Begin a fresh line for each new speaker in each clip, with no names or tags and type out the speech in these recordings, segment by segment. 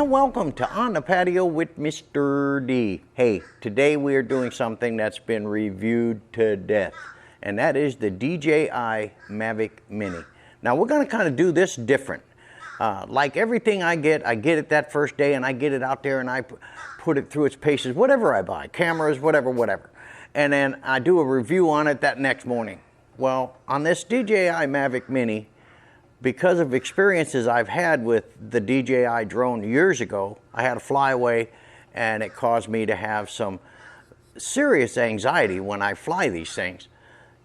and welcome to On the Patio with Mr. D. Hey, today we are doing something that's been reviewed to death, and that is the DJI Mavic Mini. Now we're going to kind of do this different. Like everything I get it that first day, and I get it out there and I put it through its paces, whatever I buy, cameras, whatever. And then I do a review on it that next morning. Well, on this DJI Mavic Mini, because of experiences I've had with the DJI drone years ago, I had a flyaway and it caused me to have some serious anxiety when I fly these things.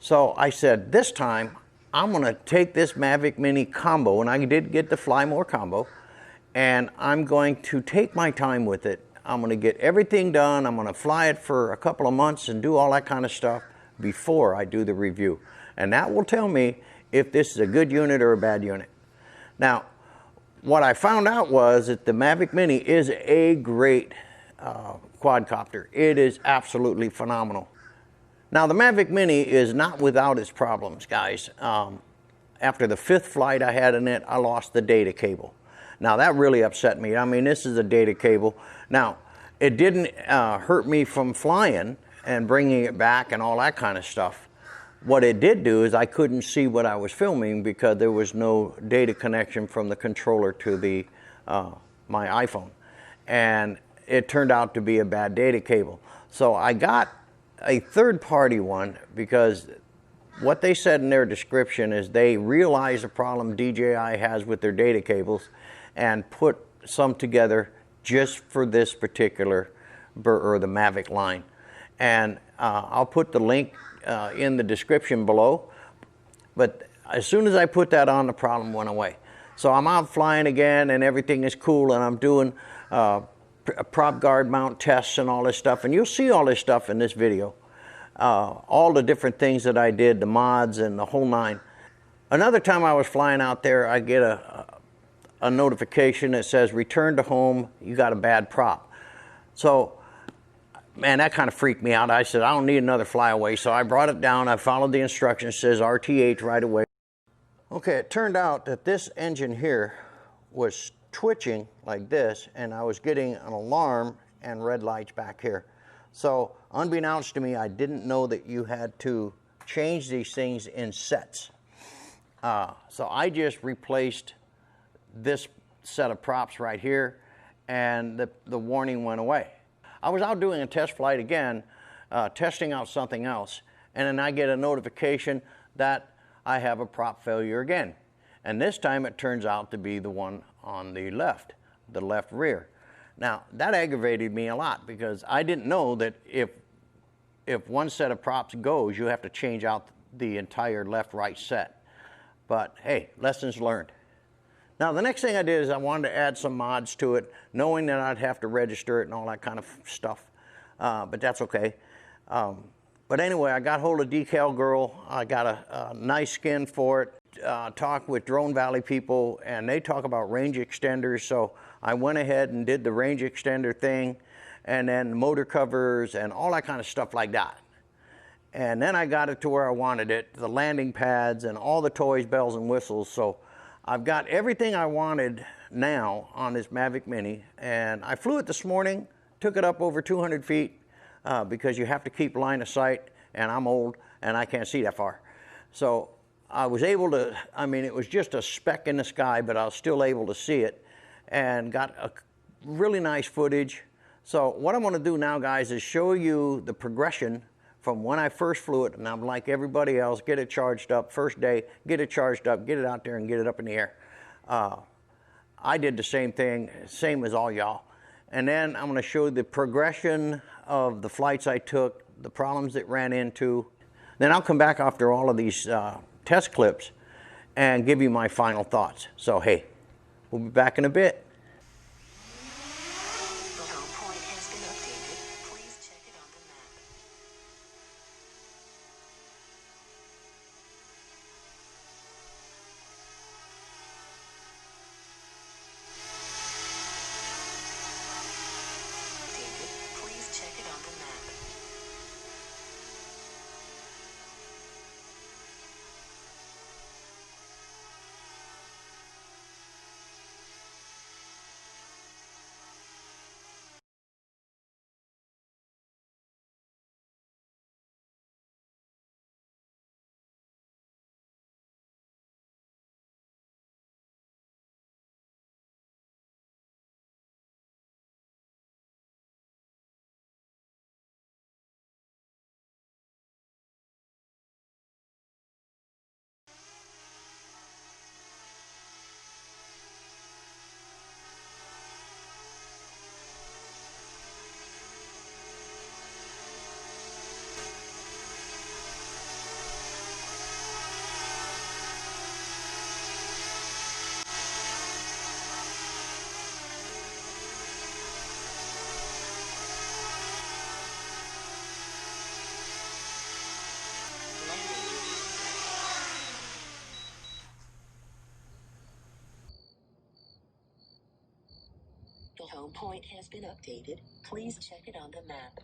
So I said, this time I'm gonna take this Mavic Mini combo, and I did get the Fly More combo, and I'm going to take my time with it. I'm gonna get everything done. I'm gonna fly it for a couple of months and do all that kind of stuff before I do the review. And that will tell me if this is a good unit or a bad unit. Now, what I found out was that the Mavic Mini is a great quadcopter. It is absolutely phenomenal. Now, the Mavic Mini is not without its problems, guys. After the 5th flight I had in it, I lost the data cable. Now, that really upset me. I mean, this is a data cable. Now, it didn't hurt me from flying and bringing it back and all that kind of stuff. What it did do is I couldn't see what I was filming because there was no data connection from the controller to the my iPhone. And it turned out to be a bad data cable. So I got a third-party one because what they said in their description is they realize the problem DJI has with their data cables and put some together just for this particular or the Mavic line. And I'll put the link in the description below, but as soon as I put that on, the problem went away. So I'm out flying again and everything is cool, and I'm doing prop guard mount tests and all this stuff, and you'll see all this stuff in this video. All the different things that I did, the mods and the whole nine. Another time I was flying out there, I get a notification that says return to home, you got a bad prop. So man, that kind of freaked me out. I said, I don't need another flyaway. So I brought it down. I followed the instructions. It says RTH right away. Okay, it turned out that this engine here was twitching like this, and I was getting an alarm and red lights back here. So unbeknownst to me, I didn't know that you had to change these things in sets. So I just replaced this set of props right here, and the warning went away. I was out doing a test flight again, testing out something else, and then I get a notification that I have a prop failure again. And this time it turns out to be the one on the left rear. Now, that aggravated me a lot because I didn't know that if one set of props goes, you have to change out the entire left-right set. But hey, lessons learned. Now, the next thing I did is I wanted to add some mods to it, knowing that I'd have to register it and all that kind of stuff, but that's okay. But anyway, I got hold of Decal Girl. I got a nice skin for it. Talked with Drone Valley people, and they talk about range extenders, so I went ahead and did the range extender thing, and then motor covers and all that kind of stuff like that. And then I got it to where I wanted it, the landing pads and all the toys, bells and whistles. So I've got everything I wanted now on this Mavic Mini, and I flew it this morning, took it up over 200 feet because you have to keep line of sight, and I'm old and I can't see that far. So I was able to, I mean, it was just a speck in the sky, but I was still able to see it and got a really nice footage. So what I'm gonna do now, guys, is show you the progression from when I first flew it, and I'm like everybody else, get it charged up first day, get it charged up, get it out there and get it up in the air. I did the same thing, same as all y'all. And then I'm gonna show the progression of the flights I took, the problems that ran into. Then I'll come back after all of these test clips and give you my final thoughts. So hey, we'll be back in a bit.
home point has been updated. Please check it on the map.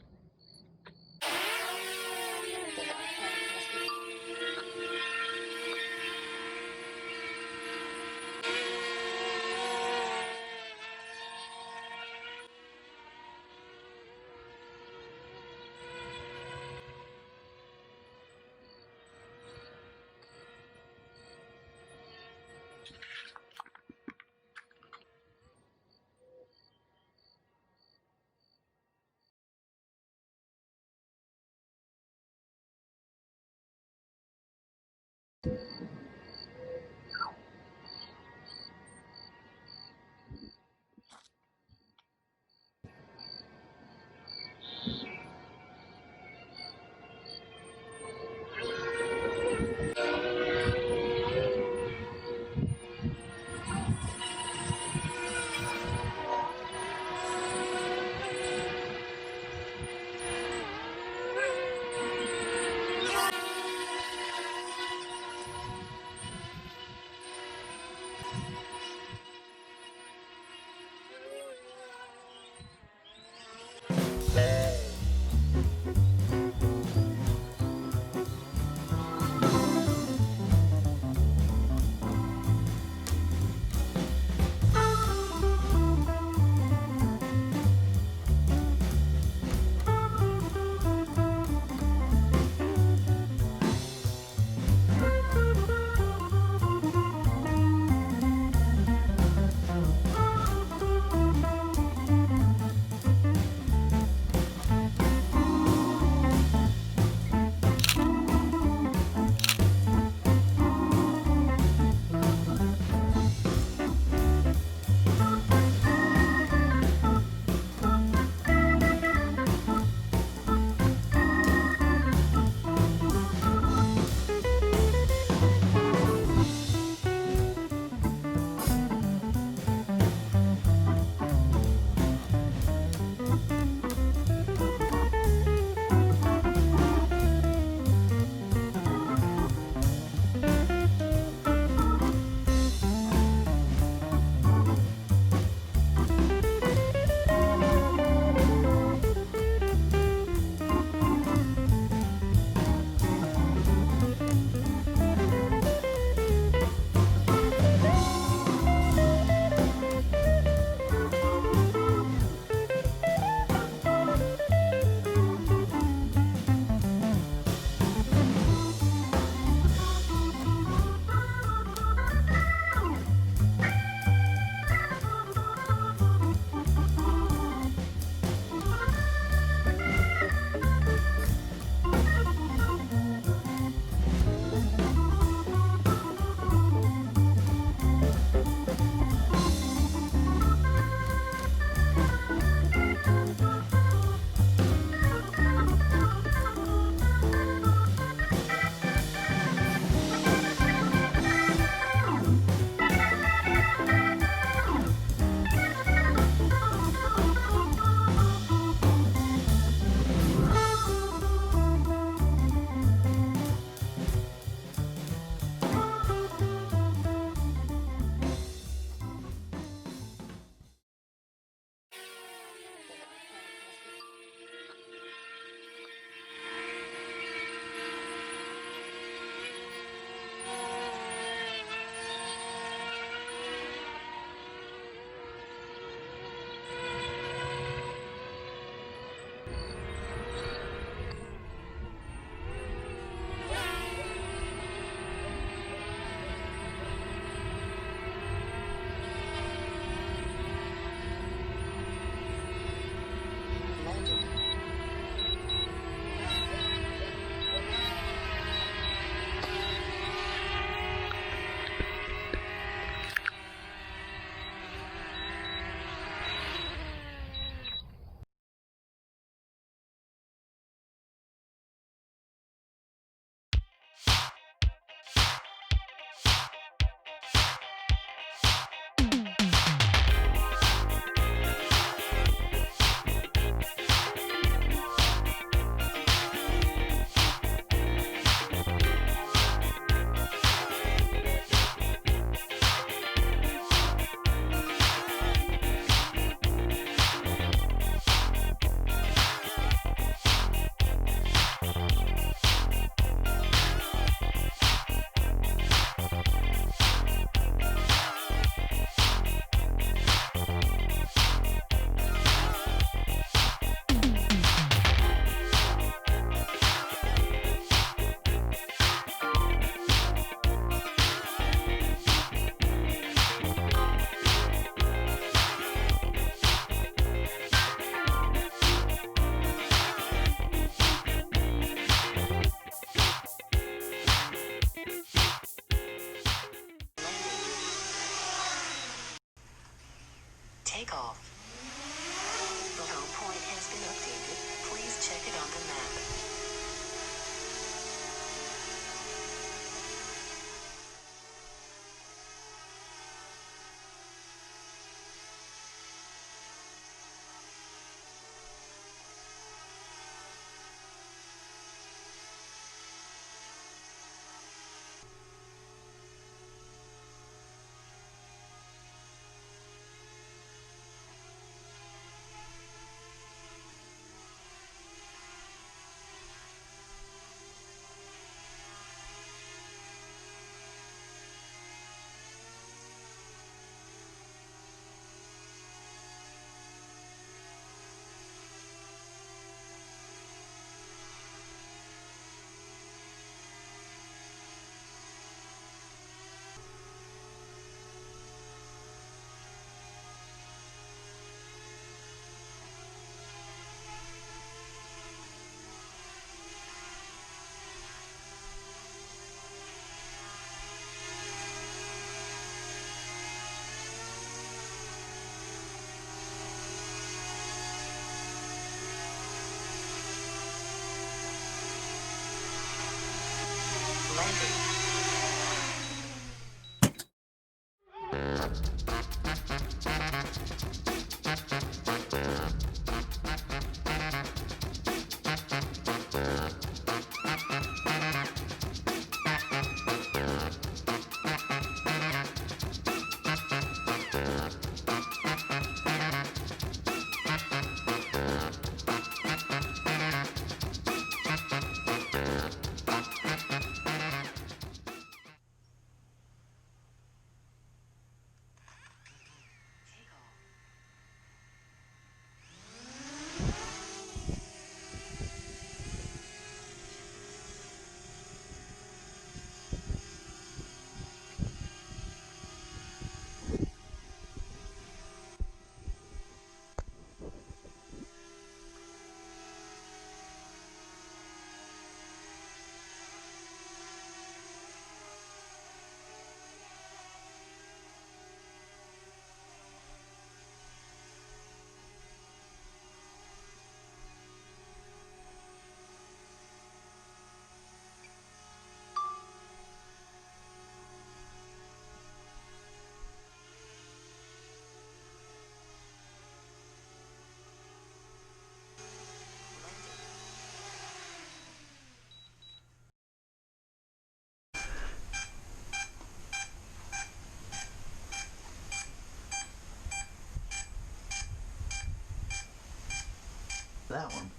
That one.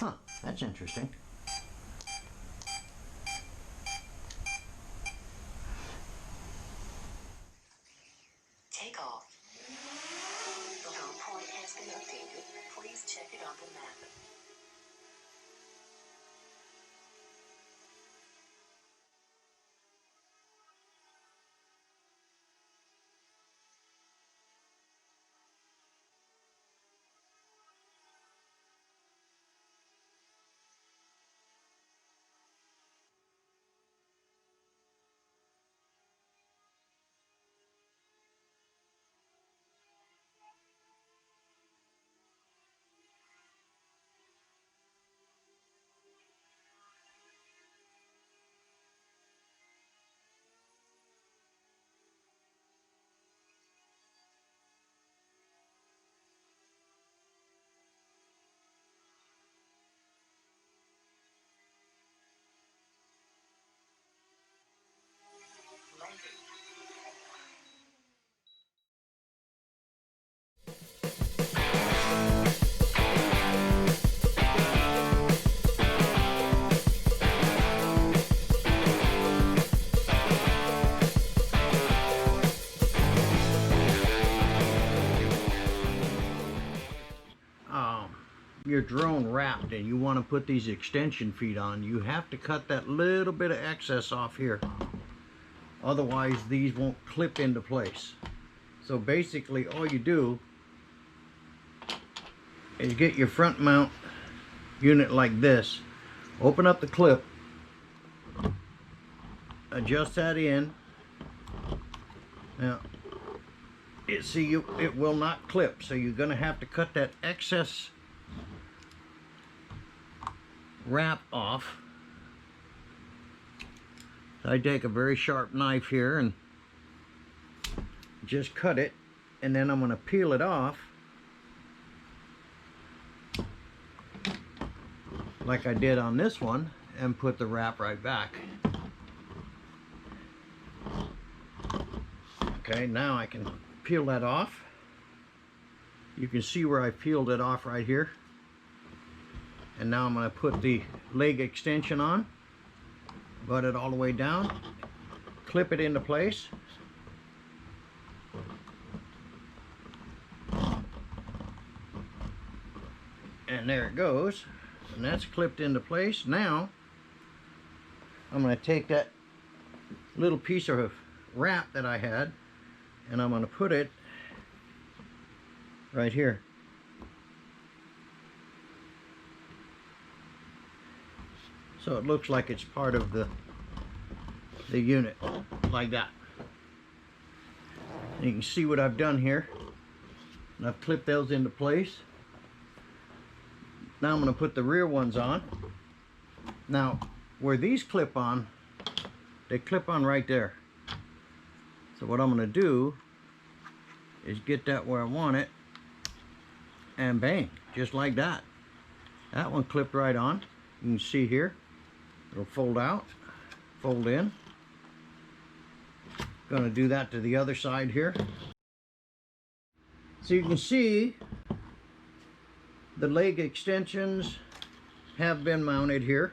Huh, that's interesting.
Take off. The home point has been updated. Please check it on the map.
Your drone wrapped and you want to put these extension feet on, you have to cut that little bit of excess off here. Otherwise these won't clip into place. So basically all you do is get your front mount unit like this, open up the clip, adjust that in. Now it will not clip, so you're going to have to cut that excess wrap off. I take a very sharp knife here and just cut it, and then I'm going to peel it off like I did on this one and put the wrap right back. Okay, now I can peel that off. You can see where I peeled it off right here. And now I'm going to put the leg extension on, butt it all the way down, clip it into place. And there it goes. And that's clipped into place. Now I'm going to take that little piece of wrap that I had and I'm going to put it right here. So it looks like it's part of the unit, like that. And you can see what I've done here. And I've clipped those into place. Now I'm going to put the rear ones on. Now, where these clip on, they clip on right there. So what I'm going to do is get that where I want it, and bang, just like that. That one clipped right on. You can see here, it'll fold out, fold in. Going to do that to the other side here. So you can see the leg extensions have been mounted here.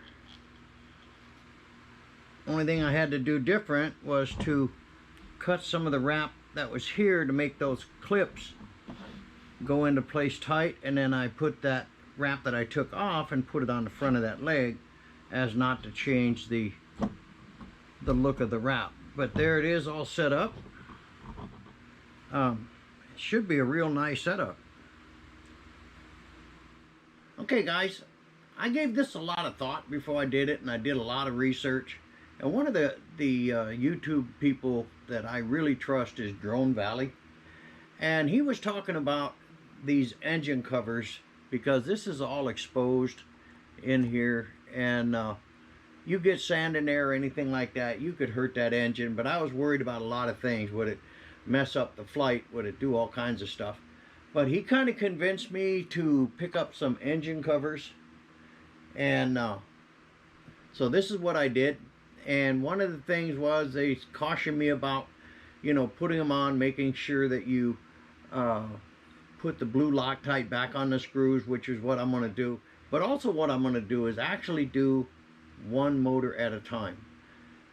Only thing I had to do different was to cut some of the wrap that was here to make those clips go into place tight, and then I put that wrap that I took off and put it on the front of that leg as not to change the look of the wrap. But there it is, all set up. It should be a real nice setup. Okay guys, I gave this a lot of thought before I did it, and I did a lot of research. And one of the YouTube people that I really trust is Drone Valley. And he was talking about these engine covers, because this is all exposed in here, and you get sand in there or anything like that, you could hurt that engine. But I was worried about a lot of things. Would it mess up the flight? Would it do all kinds of stuff? But he kind of convinced me to pick up some engine covers, and so this is what I did. And one of the things was, they cautioned me about, you know, putting them on, making sure that you put the blue Loctite back on the screws, which is what I'm going to do. But also what I'm going to do is actually do one motor at a time.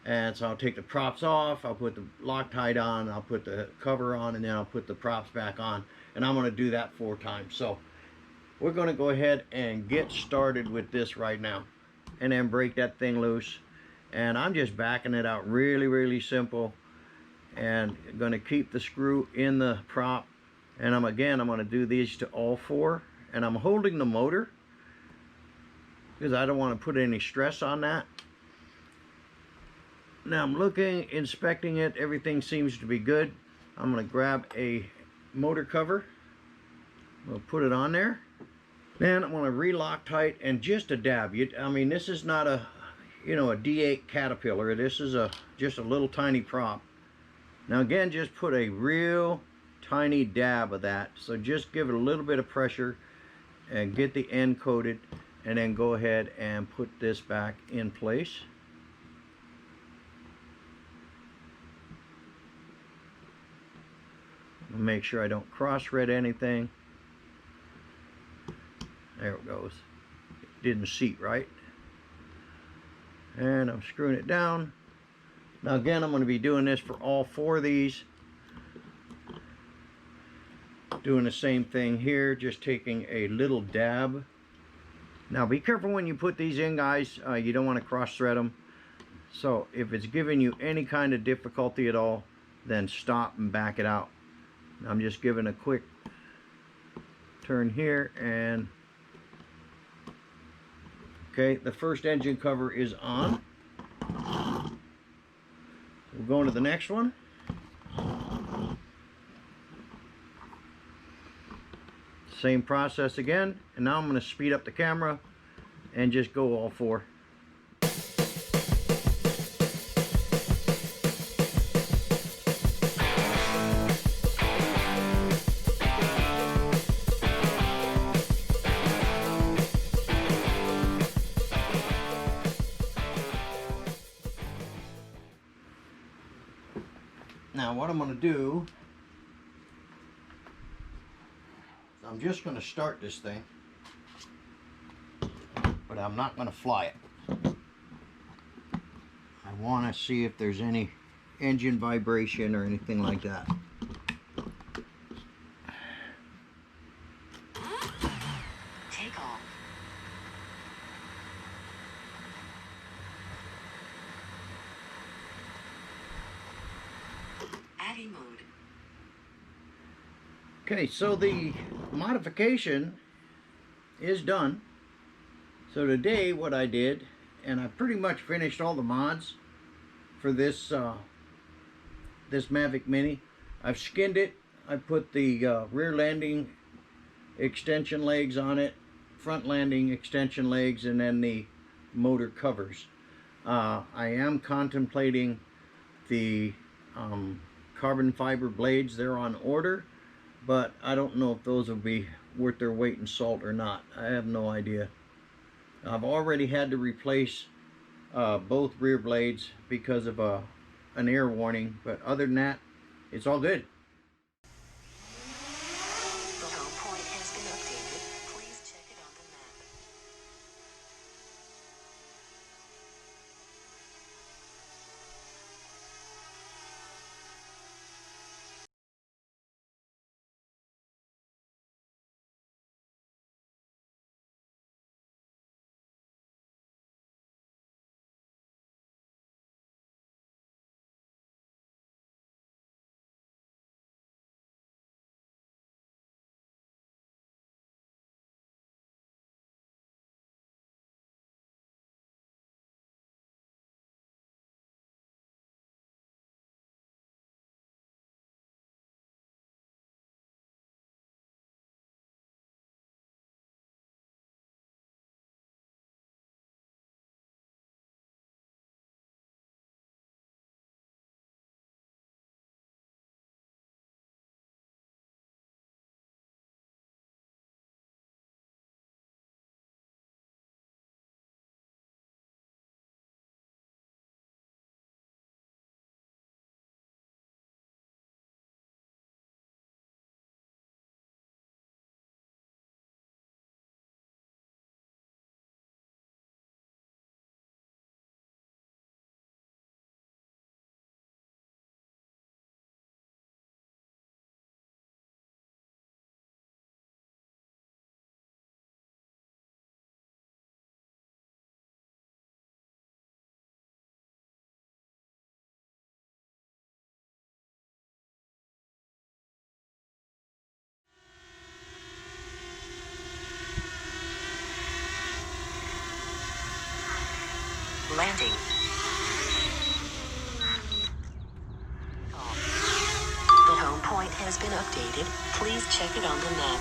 And so I'll take the props off, I'll put the Loctite on, I'll put the cover on, and then I'll put the props back on. And I'm going to do that 4 times. So we're going to go ahead and get started with this right now, and then break that thing loose. And I'm just backing it out really, really simple, and going to keep the screw in the prop. And I'm going to do these to all 4, and I'm holding the motor because I don't want to put any stress on that. Now I'm looking, inspecting it, everything seems to be good. I'm going to grab a motor cover, we'll put it on there. Then I'm going to re-lock tight, and just a dab. I mean, this is not a, you know, a D8 Caterpillar. This is just a little tiny prop. Now again, just put a real tiny dab of that. So just give it a little bit of pressure and get the end coated, and then go ahead and put this back in place. Make sure I don't cross thread anything. There it goes. It didn't seat right. And I'm screwing it down. Now again, I'm going to be doing this for all 4 of these. Doing the same thing here, just taking a little dab. Now be careful when you put these in, guys. You don't want to cross thread them. So if it's giving you any kind of difficulty at all, then stop and back it out. I'm just giving a quick turn here, and okay, the first engine cover is on. We'll go into the next one. Same process again, and now I'm going to speed up the camera and just go all 4. Now what I'm going to do, I'm just going to start this thing, but I'm not going to fly it. I want to see if there's any engine vibration or anything like that.
Take off. Adding mode.
Okay, so the modification is done. So today what I did, and I pretty much finished all the mods for this this Mavic Mini. I've skinned it. I put the rear landing extension legs on it, front landing extension legs, and then the motor covers. I am contemplating the carbon fiber blades. They're on order, but I don't know if those will be worth their weight in salt or not. I have no idea. I've already had to replace both rear blades because of an air warning, but other than that, it's all good.
The home point has been updated. Please check it on the map. Landing. The home point has been updated. Please check it on the map.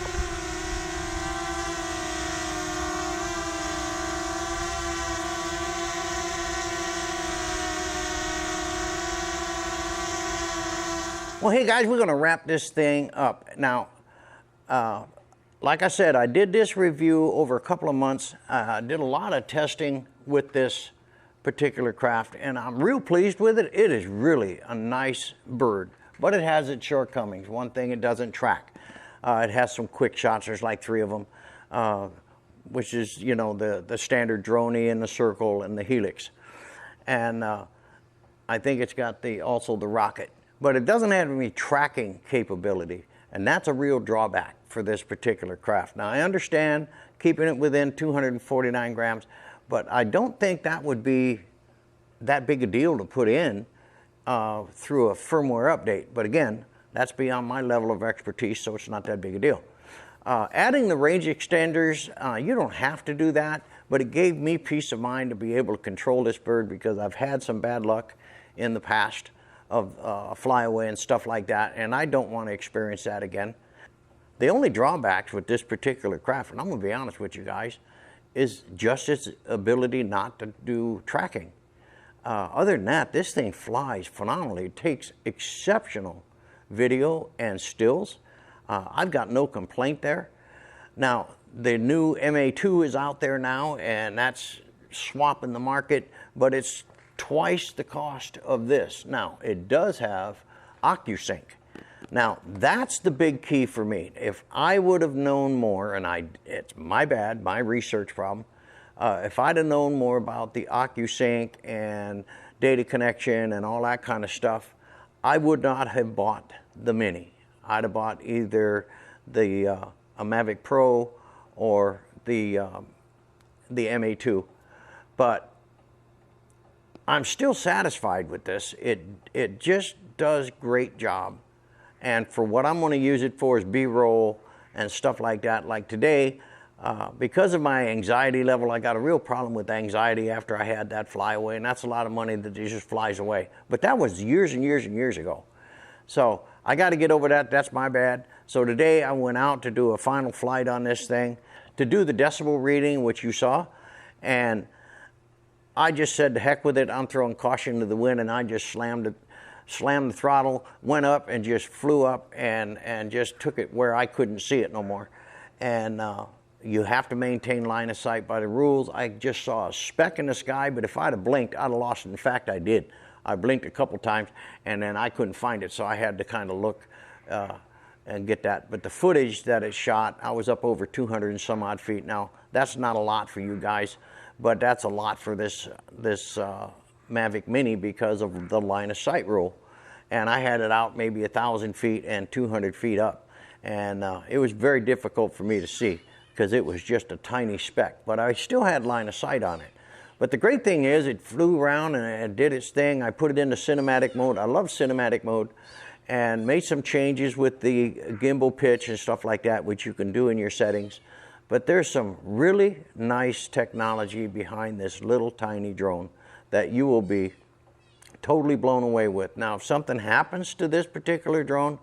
Well, hey guys, we're going to wrap this thing up. Now, like I said, I did this review over a couple of months. I did a lot of testing with this particular craft, and I'm real pleased with it. It is really a nice bird, but it has its shortcomings. One thing, it doesn't track. It has some quick shots. There's like 3 of them, which is, you know, the standard droney and the circle and the helix. And I think it's got also the rocket. But it doesn't have any tracking capability, and that's a real drawback for this particular craft. Now, I understand keeping it within 249 grams, but I don't think that would be that big a deal to put in through a firmware update. But again, that's beyond my level of expertise, so it's not that big a deal. Adding the range extenders, you don't have to do that, but it gave me peace of mind to be able to control this bird, because I've had some bad luck in the past of flyaway and stuff like that, and I don't want to experience that again. The only drawbacks with this particular craft, and I'm going to be honest with you guys, is just its ability not to do tracking. Other than that, this thing flies phenomenally. It takes exceptional video and stills. I've got no complaint there. Now, the new MA2 is out there now, and that's swapping the market, but it's twice the cost of this. Now, it does have OcuSync. Now, that's the big key for me. If I would have known more, and it's my bad, my research problem, if I'd have known more about the OcuSync and data connection and all that kind of stuff, I would not have bought the Mini. I'd have bought either a Mavic Pro or the MA2. But I'm still satisfied with this. It just does great job. And for what I'm going to use it for is B-roll and stuff like that. Like today, because of my anxiety level, I got a real problem with anxiety after I had that flyaway, and that's a lot of money that just flies away. But that was years and years and years ago. So I got to get over that. That's my bad. So today I went out to do a final flight on this thing, to do the decibel reading, which you saw, and I just said, the heck with it, I'm throwing caution to the wind, and I just slammed the throttle, went up and just flew up and just took it where I couldn't see it no more. And you have to maintain line of sight by the rules. I just saw a speck in the sky, but if I'd have blinked, I'd have lost it. In fact, I did. I blinked a couple times, and then I couldn't find it, so I had to kind of look and get that. But the footage that it shot, I was up over 200 and some odd feet. Now, that's not a lot for you guys, but that's a lot for this Mavic Mini because of the line of sight rule. And I had it out maybe 1,000 feet and 200 feet up. And it was very difficult for me to see because it was just a tiny speck. But I still had line of sight on it. But the great thing is it flew around and it did its thing. I put it into cinematic mode. I love cinematic mode. And made some changes with the gimbal pitch and stuff like that, which you can do in your settings. But there's some really nice technology behind this little tiny drone that you will be totally blown away with. Now, if something happens to this particular drone,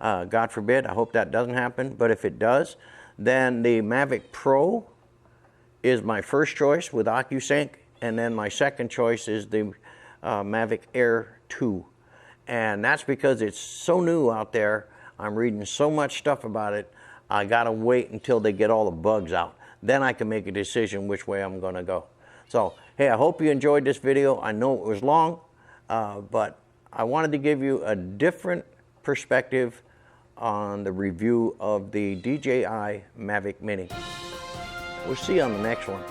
God forbid, I hope that doesn't happen, but if it does, then the Mavic Pro is my first choice with OcuSync, and then my second choice is the Mavic Air 2. And that's because it's so new out there. I'm reading so much stuff about it. I gotta wait until they get all the bugs out. Then I can make a decision which way I'm gonna go. So, hey, I hope you enjoyed this video. I know it was long, but I wanted to give you a different perspective on the review of the DJI Mavic Mini. We'll see you on the next one.